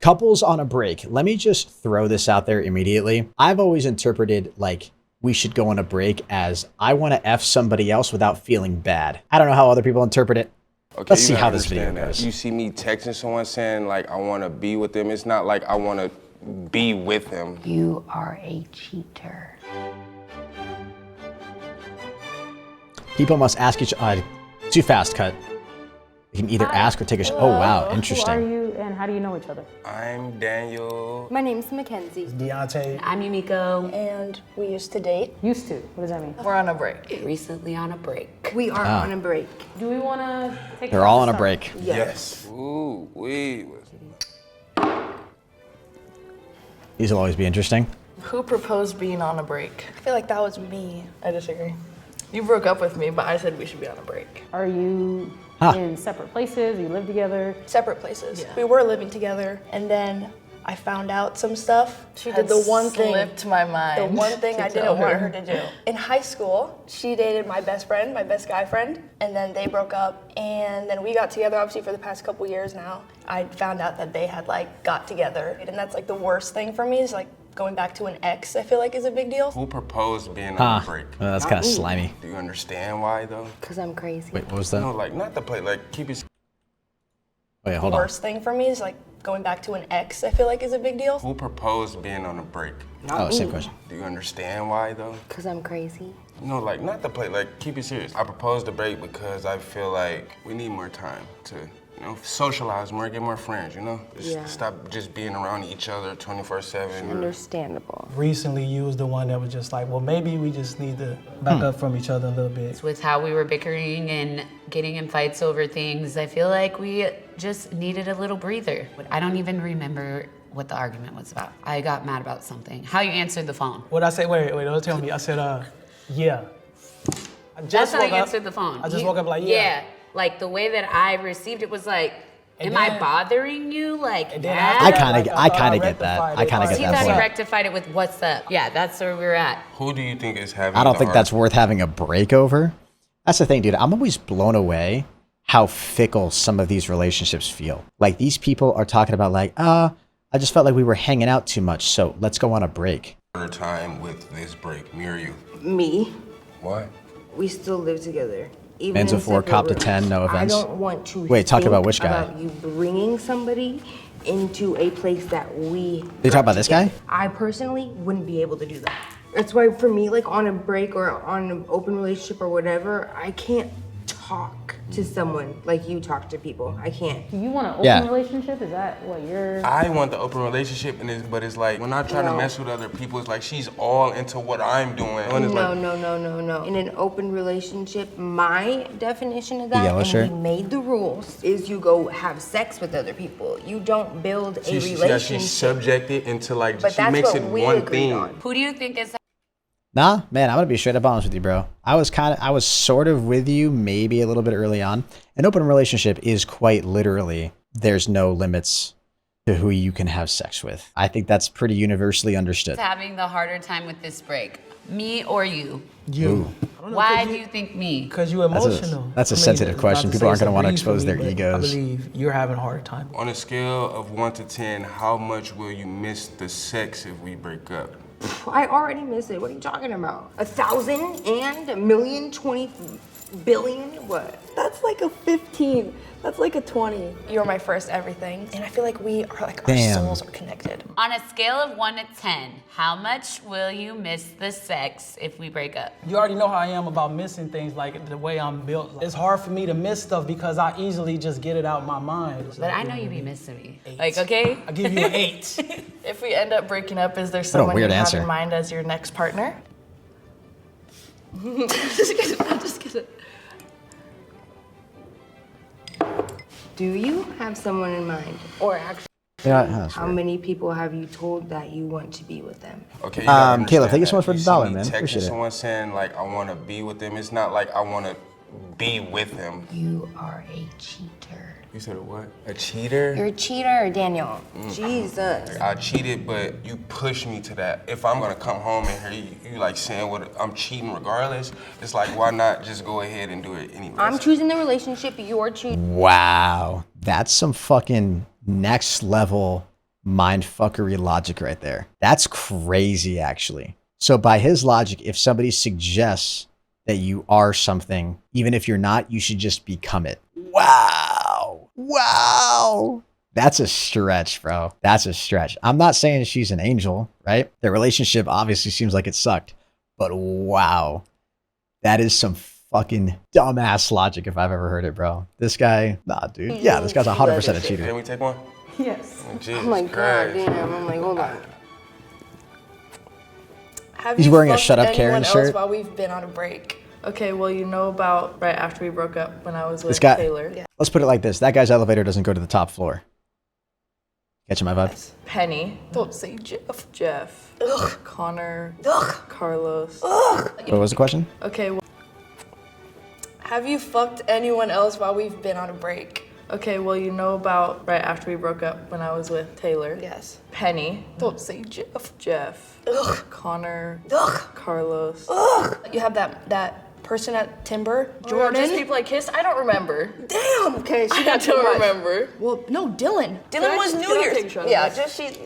Couples on a break. Let me just throw this out there immediately. I've always interpreted like we should go on a break as I want to F somebody else without feeling bad. I don't know how other people interpret it. Okay, let's see how this video goes. You see me texting someone saying like I want to be with them. It's not like I want to be with them. You are a cheater. People must ask each other. Too fast, cut. You can either ask or take a shot. Oh, wow, interesting. Who are you and how do you know each other? I'm Daniel. My name's Mackenzie. Deontay. I'm Yumiko. And we used to date. Used to. What does that mean? We're on a break. Recently on a break. We are on a break. Do we want to take They're all on a break. Yes. Ooh, wait. These will always be interesting. Who proposed being on a break? I feel like that was me. I disagree. You broke up with me, but I said we should be on a break. Are you in separate places? You live together? Separate places. Yeah. We were living together, and then I found out some stuff. She Had did the one thing. slipped my mind. The one thing to I tell didn't want her to do. In high school, she dated my best friend, my best guy friend, and then they broke up, and then we got together obviously for the past couple years now. I found out that they had like got together, and that's like the worst thing for me is like going back to an ex, I feel like is a big deal. Who proposed being on a break? That's kind of slimy. Do you understand why though? Cause I'm crazy. Wait, what was that? No, like not the play. Like keep it. Wait, hold on. Worst thing for me is like going back to an ex, I feel like is a big deal. Who proposed being on a break? Oh, same question. Do you understand why though? Cause I'm crazy. No, like not the play. Like keep it serious. I proposed a break because I feel like we need more time to, socialize more, get more friends. Just stop just being around each other 24/7. Understandable. Recently, you was the one that was just like, well, maybe we just need to back up from each other a little bit. With how we were bickering and getting in fights over things, I feel like we just needed a little breather. I don't even remember what the argument was about. I got mad about something. How you answered the phone. What I say? Wait, don't tell me. I said, yeah. I just That's how woke you up. answered the phone. I just woke up like, yeah. Yeah, like the way that I received it was like, And am I then- bothering you? Like And then that? I after kind of that, like, get that. rectified I it. kind of Like, get He that thought he point. rectified it with what's up. Yeah, that's where we were at. Who do you think is having? I don't the think that's hardest- worth having a break over. That's the thing, dude. I'm always blown away how fickle some of these relationships feel. Like these people are talking about like, I just felt like we were hanging out too much, so let's go on a break. Harder time with this break, me or you? Me, What? we still live together. Even Man's a in 4, separate cop to rooms. 10, no offense. I don't want to Wait, talking about think which guy? About you bringing somebody into a place that we. They talk about this guy? I personally wouldn't be able to do that. That's why for me, like on a break or on an open relationship or whatever, I can't talk to someone like you talk to people. I can't. Do you want an open Yeah. relationship? Is that what you're... I want the open relationship, but it's like when I try to mess with other people, it's like she's all into what I'm doing. And it's No, like, no. In an open relationship, my definition of that, yellow and shirt? we made the rules, is you go have sex with other people. You don't build a she's relationship. subjected into like But she that's makes what it we one agreed thing. on. Who do you think is Nah, man, I'm gonna be straight up honest with you, bro. I was sort of with you maybe a little bit early on. An open relationship is quite literally, there's no limits to who you can have sex with. I think that's pretty universally understood. having the harder time with this break? Me or you? You. Why do you think me? Because you're emotional. That's a I mean, sensitive not question. to People say aren't it's gonna a wanna breeze for expose me, their but I egos. believe you're having a harder time. On a scale of 1 to 10, how much will you miss the sex if we break up? I already miss it. What are you talking about? 1,000 and a million, 20 billion? What? That's like a 15. That's like a 20. You're my first everything. And I feel like we are like, our Damn. souls are connected. On a scale of 1 to 10, how much will you miss the sex if we break up? You already know how I am about missing things, like the way I'm built. It's hard for me to miss stuff because I easily just get it out of my mind. But I know you be missing me. Like, okay? I give you an 8. If we end up breaking up, is there someone weird you answer. have in mind as your next partner? I'm just kidding. Do you have someone in mind? Or actually, how many people have you told that you want to be with them? Okay, you gotta Caleb, thank you understand so much for that. the dollar, see me man. Texting Appreciate it. someone saying like I want to be with them. It's not like I want to be with them. You are a cheater. You said a what? A cheater? You're a cheater, Daniel. Jesus. I cheated, but you pushed me to that. If I'm gonna come home and hear you like saying what I'm cheating regardless, it's like why not just go ahead and do it anyway? I'm choosing the relationship, you're choosing. Wow. That's some fucking next level mindfuckery logic right there. That's crazy, actually. So by his logic, if somebody suggests that you are something, even if you're not, you should just become it. Wow. Wow. That's a stretch, bro. That's a stretch. I'm not saying she's an angel, right? Their relationship obviously seems like it sucked, but wow. That is some fucking dumbass logic if I've ever heard it, bro. This guy, nah, dude. Yeah, this guy's 100% a cheater. Can we take one? Yes. Oh, Jesus I'm like, God Christ. damn. I'm like, hold on. Have He's you wearing a fucked Shut Up anyone Karen else shirt. while we've been on a break? Okay, well, you know about right after we broke up when I was with This guy, Taylor. let's put it like this. That guy's elevator doesn't go to the top floor. Catching my vibe? Penny. Don't say Jeff. Jeff. Ugh. Connor. Ugh. Carlos. Ugh. What was the question? Okay, well, Have you fucked anyone else while we've been on a break? okay, well, you know about right after we broke up when I was with Taylor. Yes. Penny. Don't say Jeff. Jeff. Ugh. Connor. Ugh. Carlos. Ugh. You have that person at Timber, Jordan. Just people I kissed? I don't remember. Damn. Okay, she I got too don't much. remember. Well, no, Dylan. Can Dylan I was just New get a Year's. picture of Yeah, this? just she.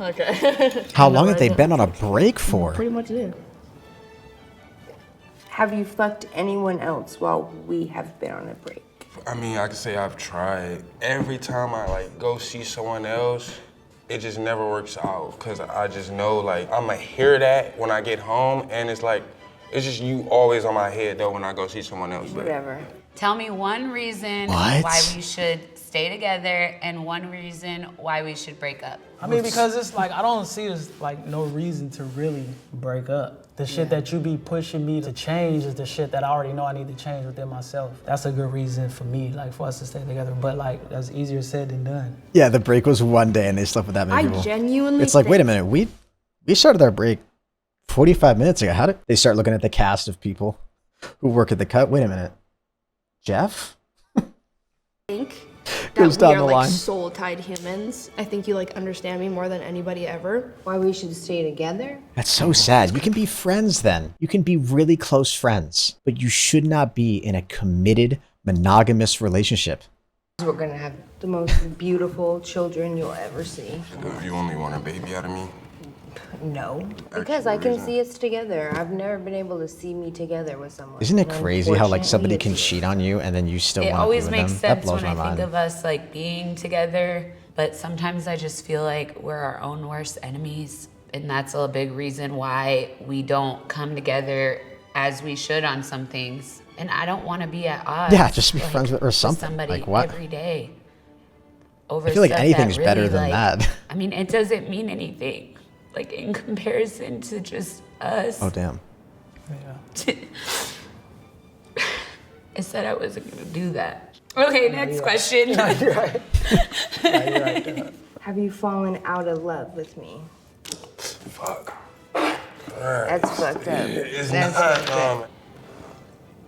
Okay. How long have they been on a break for? Pretty much did. Have you fucked anyone else while we have been on a break? I mean, I can say I've tried. Every time I like go see someone else, it just never works out. Cause I just know like I'ma hear that when I get home, and it's like, it's just you always on my head though when I go see someone else. But Whatever. Tell me one reason What? why we should stay together and one reason why we should break up. I mean, because it's like, I don't see there's like no reason to really break up. The shit that you be pushing me to change is the shit that I already know I need to change within myself. That's a good reason for me, like for us to stay together. But like, that's easier said than done. Yeah, the break was one day and they slept with that many I people. genuinely. It's like, wait a think- minute, we started our break 45 minutes ago. How did they start looking at the cast of people who work at the cut? Wait a minute. Jeff? think Goes that we down are the like line. soul-tied humans. I think you like understand me more than anybody ever. Why we should stay together? That's so sad. You can be friends then. You can be really close friends, but you should not be in a committed, monogamous relationship. We're gonna have the most beautiful children you'll ever see. you only want a baby out of me. No. Because I can see us together. I've never been able to see me together with someone. Isn't it And crazy how like unfortunately, somebody can it's- cheat on you and then you still It want to be always with makes them? That sense blows when my I think mind. of us like being together, but sometimes I just feel like we're our own worst enemies. And that's a big reason why we don't come together as we should on some things. And I don't want to be at odds. Yeah, just be friends with or something. somebody Like what? every day. Over I feel like stuff anything's that better really, than like, that. I mean, it doesn't mean anything. Like in comparison to just us. Oh damn. I said I wasn't gonna do that. Okay, next question. You're right. You're right. Have you fallen out of love with me? Fuck. That's fucked up. It's That's fucked up.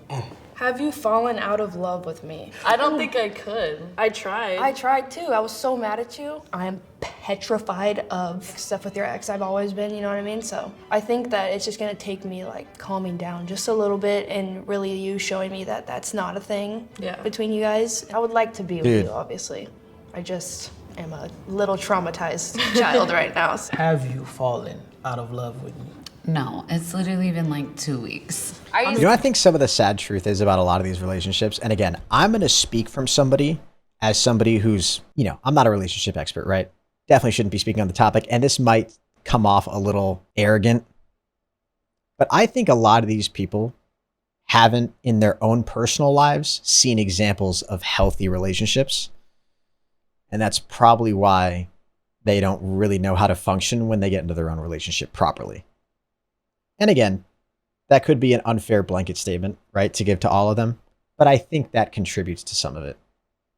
not. Have you fallen out of love with me? I don't think I could. I tried. I tried too. I was so mad at you. I am petrified of stuff with your ex. I've always been, you know what I mean? So I think that it's just gonna take me like calming down just a little bit and really you showing me that that's not a thing between you guys. I would like to be with Dude. you, obviously. I just am a little traumatized child right now. So. Have you fallen out of love with me? No, it's literally been like 2 weeks. You know, I think some of the sad truth is about a lot of these relationships. And again, I'm going to speak from somebody as somebody who's, you know, I'm not a relationship expert, right? Definitely shouldn't be speaking on the topic. And this might come off a little arrogant. But I think a lot of these people haven't in their own personal lives seen examples of healthy relationships. And that's probably why they don't really know how to function when they get into their own relationship properly. And again, that could be an unfair blanket statement, right, to give to all of them. But I think that contributes to some of it,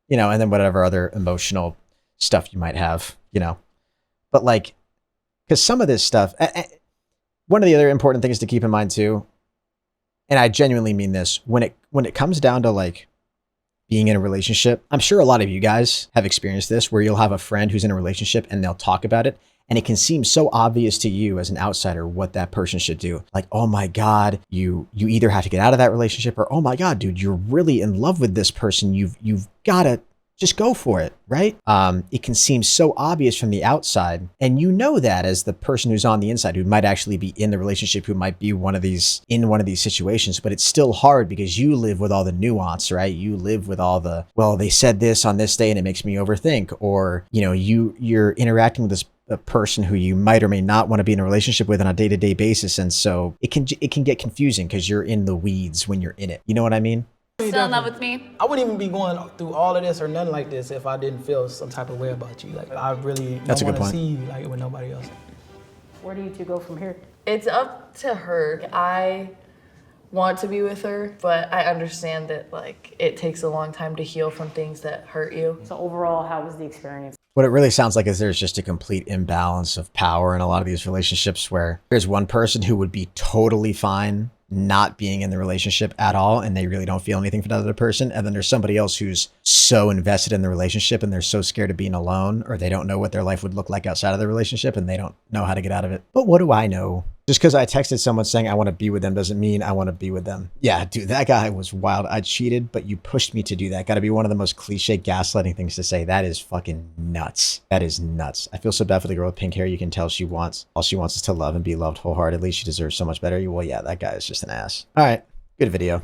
you know, and then whatever other emotional stuff you might have, you know. But like, because some of this stuff, one of the other important things to keep in mind too, and I genuinely mean this, when it comes down to like being in a relationship, I'm sure a lot of you guys have experienced this where you'll have a friend who's in a relationship and they'll talk about it. And it can seem so obvious to you as an outsider what that person should do. Like, oh my God, you either have to get out of that relationship or, oh my God, dude, you're really in love with this person. You've got to just go for it, right? It can seem so obvious from the outside, and you know that as the person who's on the inside, who might actually be in the relationship, who might be in one of these situations, but it's still hard because you live with all the nuance, right? You live with all the, well, they said this on this day and it makes me overthink, or, you know, you're interacting with this a person who you might or may not want to be in a relationship with on a day-to-day basis. And so it can get confusing because you're in the weeds when you're in it. You know what I mean? Still in love with me? I wouldn't even be going through all of this or nothing like this if I didn't feel some type of way about you. Like, I really don't want to see you like with nobody else. Where do you two go from here? It's up to her. I want to be with her, but I understand that like it takes a long time to heal from things that hurt you. So overall, how was the experience? What it really sounds like is there's just a complete imbalance of power in a lot of these relationships where there's one person who would be totally fine not being in the relationship at all, and they really don't feel anything for the other person. And then there's somebody else who's so invested in the relationship and they're so scared of being alone, or they don't know what their life would look like outside of the relationship and they don't know how to get out of it. But what do I know? Just because I texted someone saying I want to be with them doesn't mean I want to be with them. Yeah, dude, that guy was wild. I cheated, but you pushed me to do that. Got to be one of the most cliche gaslighting things to say. That is fucking nuts. That is nuts. I feel so bad for the girl with pink hair. You can tell all she wants is to love and be loved wholeheartedly. She deserves so much better. Well, yeah, that guy is just an ass. All right, good video.